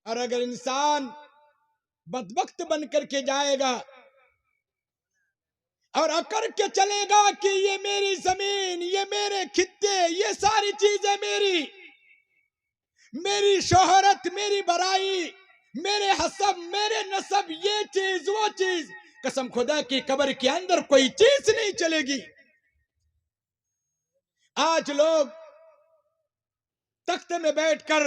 اور اگر انسان بدبخت بن کر کے جائے گا اور اکڑ کے چلے گا کہ یہ میری زمین، یہ میرے خطے، یہ ساری چیزیں میری شہرت، میری برائی، میرے حسب، میرے نسب، یہ چیز وہ چیز، قسم خدا کی قبر کے اندر کوئی چیز نہیں چلے گی۔ آج لوگ تخت میں بیٹھ کر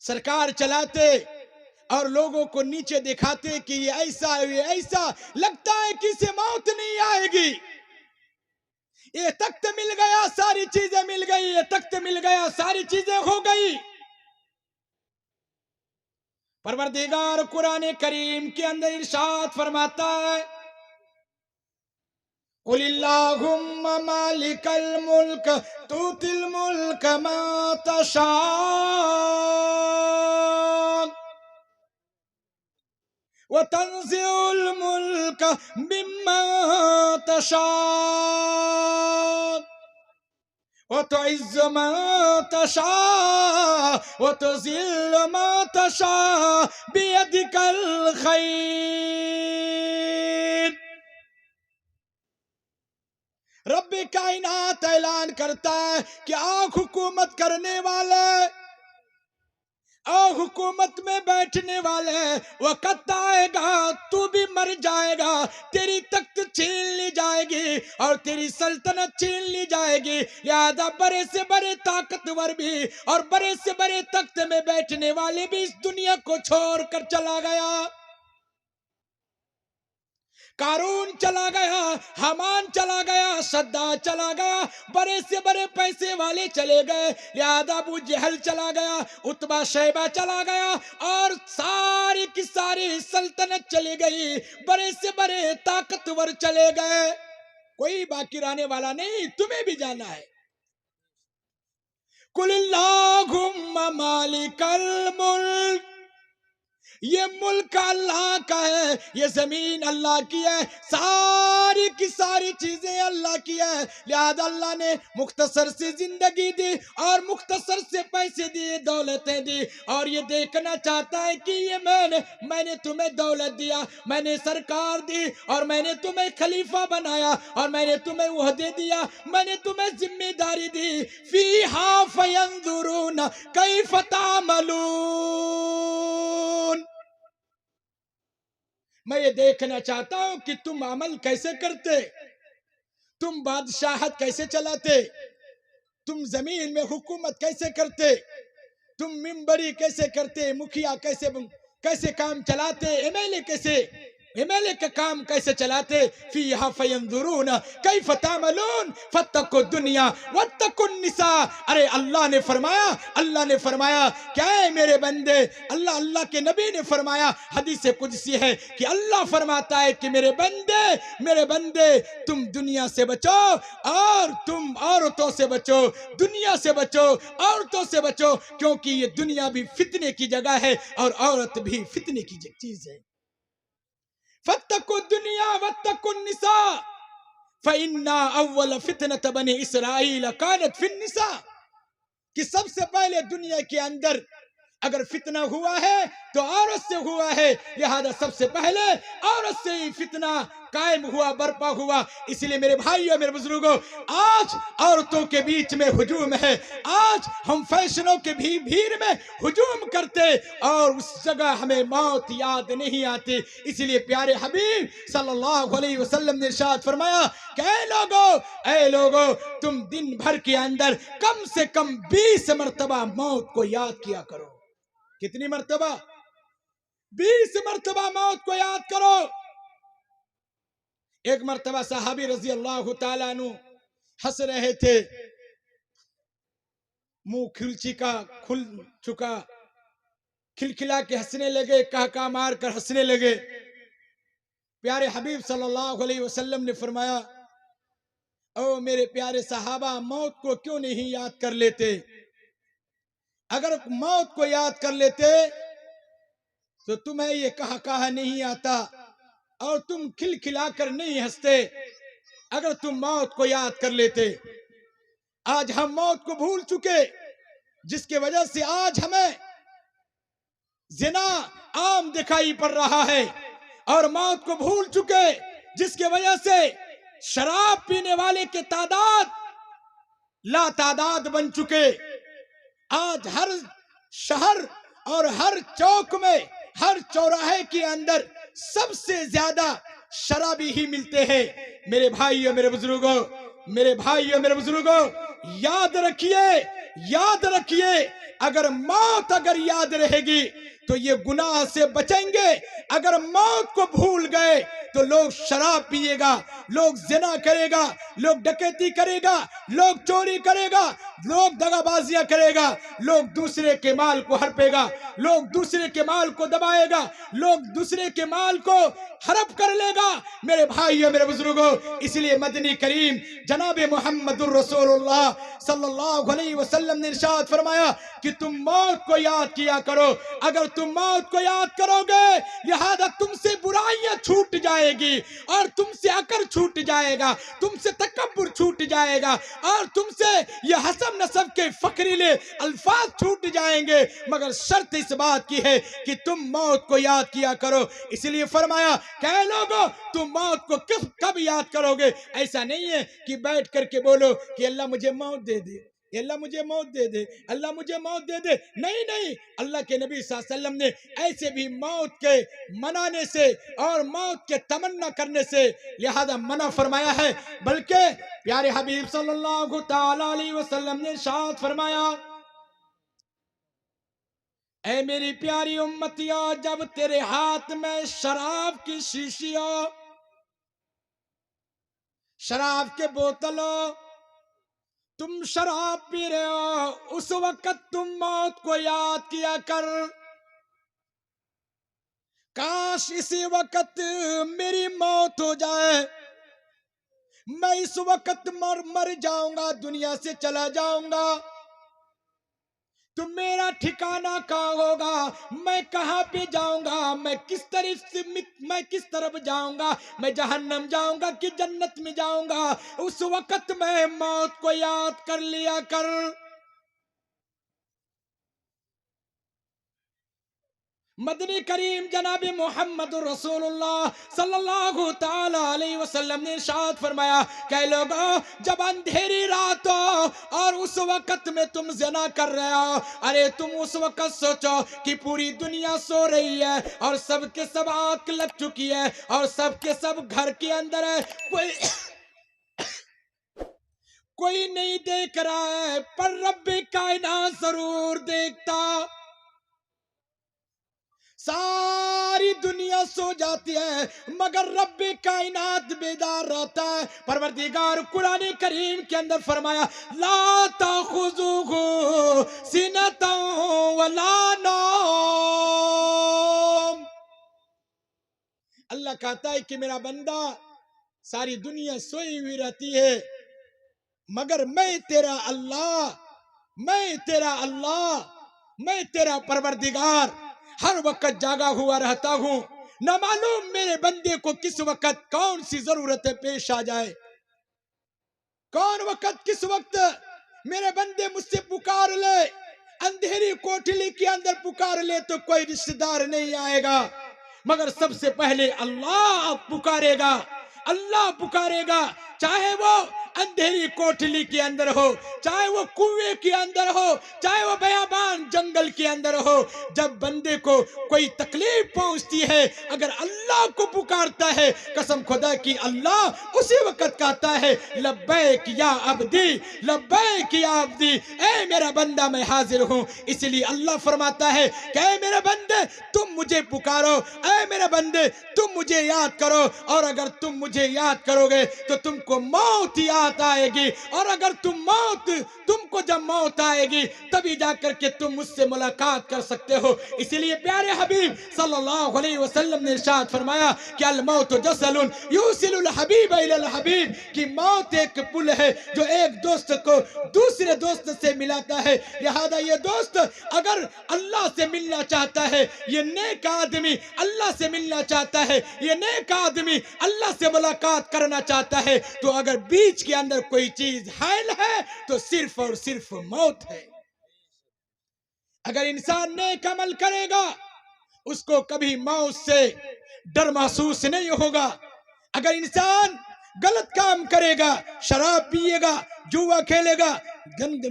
سرکار چلاتے اور لوگوں کو نیچے دکھاتے کہ یہ ایسا لگتا ہے کہ اسے موت نہیں آئے گی۔ یہ تخت مل گیا ساری چیزیں مل گئی، یہ تخت مل گیا ساری چیزیں ہو گئی۔ پروردگار قرآن کریم کے اندر ارشاد فرماتا ہے قل اللہم مالک الملک تؤتی الملک ما تشاء وتنزع الملک مما تشاء وتعز من تشاء وتذل من تشاء بيدك الخير۔ رب کائنات اعلان کرتا ہے کہ حکومت کرنے والے، حکومت میں بیٹھنے والے، وقت آئے گا تو بھی مر جائے گا، تیری تخت چھین لی جائے گی اور تیری سلطنت چھین لی جائے گی۔ لہذا بڑے سے بڑے طاقتور بھی اور بڑے سے بڑے تخت میں بیٹھنے والے بھی اس دنیا کو چھوڑ کر چلا گیا۔ قارون چلا گیا، حامان چلا گیا، شداد چلا گیا، بڑے سے بڑے پیسے والے چلے گئے، لہذا ابو جہل چلا گیا، عتبہ شیبہ چلا گیا اور ساری کی ساری سلطنت چلی گئی، بڑے سے بڑے طاقتور چلے گئے، کوئی باقی رہنے والا نہیں، تمہیں بھی جانا ہے۔ قل اللہم مالک الملک، یہ ملک اللہ کا ہے، یہ زمین اللہ کی ہے، ساری کی ساری چیزیں اللہ کی ہے۔ لہذا اللہ نے مختصر سے زندگی دی اور مختصر سے پیسے دیے، دولتیں دی، اور یہ دیکھنا چاہتا ہے کہ یہ میں نے تمہیں دولت دیا، میں نے سرکار دی، اور میں نے تمہیں خلیفہ بنایا، اور میں نے تمہیں عہدے دیا، میں نے تمہیں ذمہ داری دی۔ فیہا فینظرون کیف تعملون، میں یہ دیکھنا چاہتا ہوں کہ تم عمل کیسے کرتے، تم بادشاہت کیسے چلاتے، تم زمین میں حکومت کیسے کرتے، تم ممبری کیسے کرتے، مکھیا کیسے کام چلاتے، ایم ایل اے کا کام کیسے چلاتے۔ فیہا فینظرون کیف تعملون فاتقوا الدنیا واتقوا النساء۔ ارے اللہ نے فرمایا کیا ہے میرے بندے، اللہ کے نبی نے فرمایا، حدیث قدسی ہے کہ اللہ فرماتا ہے کہ میرے بندے تم دنیا سے بچو اور تم عورتوں سے بچو، دنیا سے بچو، عورتوں سے بچو، کیونکہ یہ دنیا بھی فتنے کی جگہ ہے اور عورت بھی فتنے کی چیز ہے۔ فاتقوا الدنیا واتقوا النساء فإن اول فتنة بنی اسرائیل كانت في النساء، کہ سب سے پہلے دنیا کے اندر اگر فتنہ ہوا ہے تو عورت سے ہوا ہے، لہذا سب سے پہلے عورت سے ہی فتنہ قائم ہوا، برپا ہوا۔ اس لیے میرے بھائیوں، میرے بزرگوں، آج عورتوں کے بیچ میں ہجوم ہے، آج ہم فیشنوں کے بھیڑ میں ہجوم کرتے اور اس جگہ ہمیں موت یاد نہیں آتی۔ اس لیے پیارے حبیب صلی اللہ علیہ وسلم نے ارشاد فرمایا کہ اے لوگو تم دن بھر کے اندر کم سے کم 20 مرتبہ موت کو یاد کیا کرو۔ کتنی مرتبہ؟ 20 مرتبہ موت کو یاد کرو۔ ایک مرتبہ صحابی رضی اللہ تعالیٰ عنہ ہنس رہے تھے، منہ کھل چکا، کھلکھلا کے ہنسنے لگے، کہا مار کر ہنسنے لگے۔ پیارے حبیب صلی اللہ علیہ وسلم نے فرمایا او میرے پیارے صحابہ، موت کو کیوں نہیں یاد کر لیتے؟ اگر موت کو یاد کر لیتے تو تمہیں یہ کہا نہیں آتا اور تم کھلکھلا کر نہیں ہنستے اگر تم موت کو یاد کر لیتے۔ آج ہم موت کو بھول چکے، جس کی وجہ سے آج ہمیں زنا عام دکھائی پڑ رہا ہے اور موت کو بھول چکے، جس کی وجہ سے شراب پینے والے کی تعداد لا تعداد بن چکے۔ آج ہر شہر اور ہر چوک میں، ہر چوراہے کے اندر سب سے زیادہ شرابی ہی ملتے ہیں۔ میرے بھائیوں، میرے بزرگوں، میرے بھائیوں، میرے بزرگوں، یاد رکھیے اگر موت یاد رہے گی تو یہ گناہ سے بچیں گے۔ اگر موت کو بھول گئے تو لوگ شراب پیے گا، لوگ زنا کرے گا، لوگ ڈکیتی کرے گا، لوگ چوری کرے گا، لوگ دغا بازیاں کرے گا، لوگ دوسرے کے مال کو ہڑپے گا، لوگ دوسرے کے مال کو دبائے گا، لوگ دوسرے کے مال کو ہڑپ کر لے گا۔ میرے بھائیوں، میرے بزرگوں، اس لیے مدنی کریم جناب محمد الرسول اللہ صلی اللہ علیہ وسلم نے ارشاد فرمایا کہ تم موت کو یاد کیا کرو۔ اگر تم موت کو یاد کرو گے لہذا تم سے برائیاں چھوٹ جائے گی، اور تم سے عقل چھوٹ جائے گا، تم سے تکبر چھوٹ جائے گا، اور تم سے یہ حسب نسب کے فقریلے الفاظ چھوٹ جائیں گے، مگر شرط اس بات کی ہے کہ تم موت کو یاد کیا کرو۔ اس لیے فرمایا کہ اے لوگو تم موت کو کب یاد کرو گے؟ ایسا نہیں ہے کہ بیٹھ کر کے بولو کہ اللہ مجھے موت دے دے، اللہ مجھے موت دے دے، اللہ مجھے موت دے دے۔ نہیں، اللہ کے نبی صلی اللہ علیہ وسلم نے ایسے بھی موت کے منانے سے اور موت کے تمنا کرنے سے لہذا منع فرمایا ہے، بلکہ پیارے حبیب صلی اللہ تعالی علیہ وسلم نے ارشاد فرمایا اے میری پیاری امتیوں، جب تیرے ہاتھ میں شراب کی شیشیوں، شراب کے بوتلوں، تم شراب پی رہے ہو، اس وقت تم موت کو یاد کیا کر۔ کاش اسی وقت میری موت ہو جائے، میں اس وقت مر جاؤں گا، دنیا سے چلا جاؤں گا، تو میرا ٹھکانہ کہاں ہوگا؟ میں کہاں پہ جاؤں گا؟ میں کس طرف جاؤں گا؟ میں جہنم جاؤں گا کہ جنت میں جاؤں گا؟ اس وقت میں موت کو یاد کر لیا کر۔ مدنی کریم جناب محمد رسول اللہ صلی اللہ تعالی علیہ وسلم نے ارشاد فرمایا کہ لوگوں، جب اندھیری رات ہو اور اس وقت میں تم زنا کر رہے ہو، ارے تم اس وقت سوچو کہ پوری دنیا سو رہی ہے اور سب کے سب آنکھ لگ چکی ہے اور سب کے سب گھر کے اندر ہے، کوئی نہیں دیکھ رہا ہے، پر رب کائنات ضرور دیکھتا۔ ساری دنیا سو جاتی ہے مگر رب کائنات بیدار رہتا ہے۔ پروردگار قرآن کریم کے اندر فرمایا لا تأخذہ سنۃ ولا نوم۔ اللہ کہتا ہے کہ میرا بندہ ساری دنیا سوئی ہوئی رہتی ہے مگر میں تیرا اللہ، میں تیرا پروردگار ہر وقت جاگا ہوا رہتا ہوں۔ نہ معلوم میرے بندے کو کس وقت کون سی ضرورت پیش آ جائے، کون وقت کس وقت میرے بندے مجھ سے پکار لے۔ اندھیری کوٹلی کے اندر پکار لے تو کوئی رشتہ دار نہیں آئے گا، مگر سب سے پہلے اللہ پکارے گا، اللہ پکارے گا، چاہے وہ اندھیری کوٹلی کے اندر ہو، چاہے وہ کنویں کے اندر ہو، چاہے وہ بیابان جنگل کے اندر ہو۔ جب بندے کو کوئی تکلیف پہنچتی ہے اگر اللہ کو پکارتا ہے، قسم خدا کی اللہ اسی وقت کہتا ہے لبیک یا عبدی، لبیک یا عبدی، اے میرا بندہ میں حاضر ہوں۔ اس لیے اللہ فرماتا ہے کہ اے میرے بندے تم مجھے پکارو، اے میرے بندے تم مجھے یاد کرو، اور اگر تم مجھے یاد کرو گے تو تم کو موت یاد آئے گی، اور اگر تم کو جب موت آئے گی تبھی جا کر کے تم مجھ سے ملاقات کر سکتے ہو۔ اسی لیے پیارے حبیب صلی اللہ علیہ وسلم نے ارشاد فرمایا کہ الموت جسل یوصل الحبیب الی الحبیب، کہ موت ایک پل ہے جو ایک دوست کو دوسرے دوست سے ملاتا ہے۔ لہذا یہ دوست اگر اللہ سے ملنا چاہتا ہے، یہ نیک آدمی اللہ سے ملنا چاہتا ہے، یہ نیک آدمی اللہ سے ملاقات کرنا چاہتا ہے، تو اگر بیچ کے اندر کوئی چیز حائل ہے تو صرف اور صرف موت ہے۔ اگر انسان نیک عمل کرے گا اس کو کبھی موت سے ڈر محسوس نہیں ہوگا. اگر انسان غلط کام کرے گا، شراب پیے گا، جوا کھیلے گا،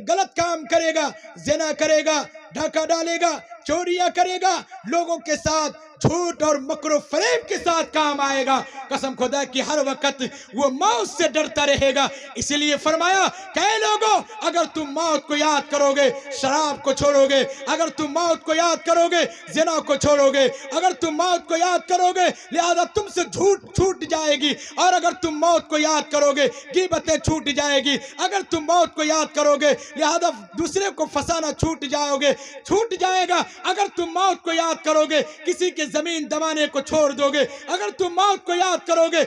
غلط کام کرے گا، زنا کرے گا، ڈھاکہ ڈالے گا، چوریاں کرے گا، لوگوں کے ساتھ جھوٹ اور مکر و فریب کے ساتھ کام آئے گا، قسم خدا کی ہر وقت وہ موت سے ڈرتا رہے گا. اسی لیے فرمایا کہ اے لوگوں، اگر تم موت کو یاد کرو گے شراب کو چھوڑو گے، اگر تم موت کو یاد کرو گے زنا کو چھوڑو گے، اگر تم موت کو یاد کرو گے لہذا تم سے جھوٹ چھوٹ جائے گی، اور اگر تم موت کو یاد کرو گے غیبتیں چھوٹ جائے گی، اگر تم موت کو یاد کرو گے لہذا دوسرے کو فسانا چھوٹ جائے گا، اگر تم موت کو یاد کرو گے کسی کے زمین دبانے کو چھوڑ دو گے، اگر تم موت کو یاد کرو گے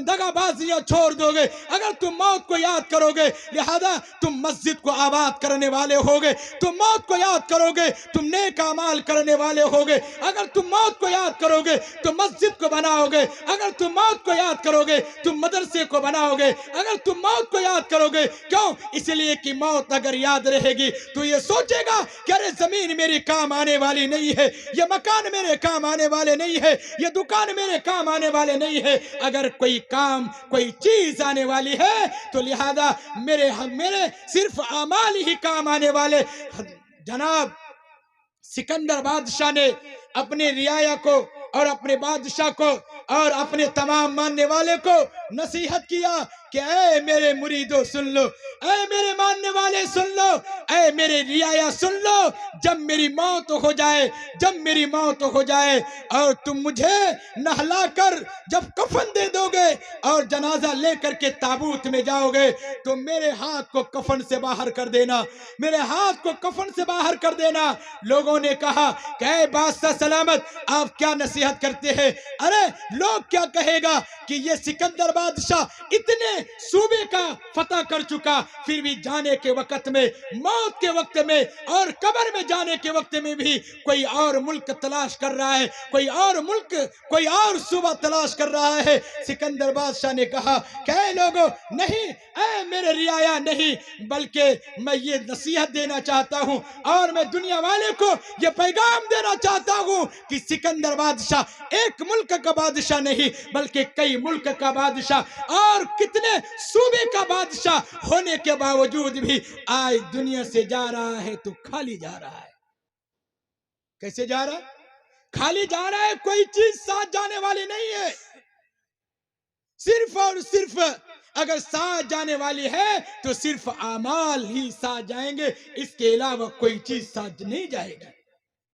دغا بازیاں چھوڑ دو گے، اگر تم موت کو یاد کرو گے لہذا تم مسجد کو آباد کرنے والے ہوگے، تم موت کو یاد کرو گے تم نیک اعمال کرنے والے ہوگے، اگر تم موت کو یاد کرو گے تم مسجد کو بناؤ گے، اگر تم موت کو یاد کرو گے تم مدرسے کو بناؤ گے، اگر تم موت کو یاد کرو گے. کیوں؟ اس لیے کہ موت اگر یاد رہے گی تو یہ سوچے گا کہ ارے زمین میری کام آنے والی نہیں ہے، یہ مکان میرے کام آنے والے نہیں ہے، یہ دکان میرے کام آنے والے نہیں ہے. اگر کوئی چیز آنے والی ہے تو لہذا میرے صرف اعمال ہی کام آنے والے. جناب سکندر بادشاہ نے اپنے رعایا کو اور اپنے بادشاہ کو اور اپنے تمام ماننے والے کو نصیحت کیا کہ اے میرے مریدو سن لو، اے میرے ماننے والے سن لو، اے میرے رعایا سن لو، جب میری موت ہو جائے اور تم مجھے نہلا کر جب کفن دے دو گے اور جنازہ لے کر کے تابوت میں جاؤ گے تو میرے ہاتھ کو کفن سے باہر کر دینا، میرے ہاتھ کو کفن سے باہر کر دینا. لوگوں نے کہا کہ اے بادشاہ سلامت آپ کیا نصیحت کرتے ہیں؟ ارے لوگ کیا کہے گا کہ یہ سکندر بادشاہ اتنے صوبے کا فتح کر چکا، پھر بھی جانے کے وقت میں، موت کے وقت میں اور قبر میں جانے کے وقت میں بھی کوئی اور ملک تلاش کر رہا ہے، کوئی اور صوبہ تلاش کر رہا ہے. سکندر بادشاہ نے کہا کہ اے لوگوں نہیں، اے میرے رعایا نہیں، بلکہ میں یہ نصیحت دینا چاہتا ہوں اور میں دنیا والے کو یہ پیغام دینا چاہتا ہوں کہ سکندر بادشاہ ایک ملک کا بادشاہ نہیں بلکہ کئی ملک کا بادشاہ اور کتنے صوبے کا بادشاہ ہونے کے باوجود بھی آج دنیا سے جا رہا ہے تو خالی جا رہا ہے. کیسے جا رہا ہے؟ خالی جا رہا ہے، کوئی چیز ساتھ جانے والی نہیں ہے. صرف اور صرف اگر ساتھ جانے والی ہے تو صرف اعمال ہی ساتھ جائیں گے، اس کے علاوہ کوئی چیز ساتھ نہیں جائے گا.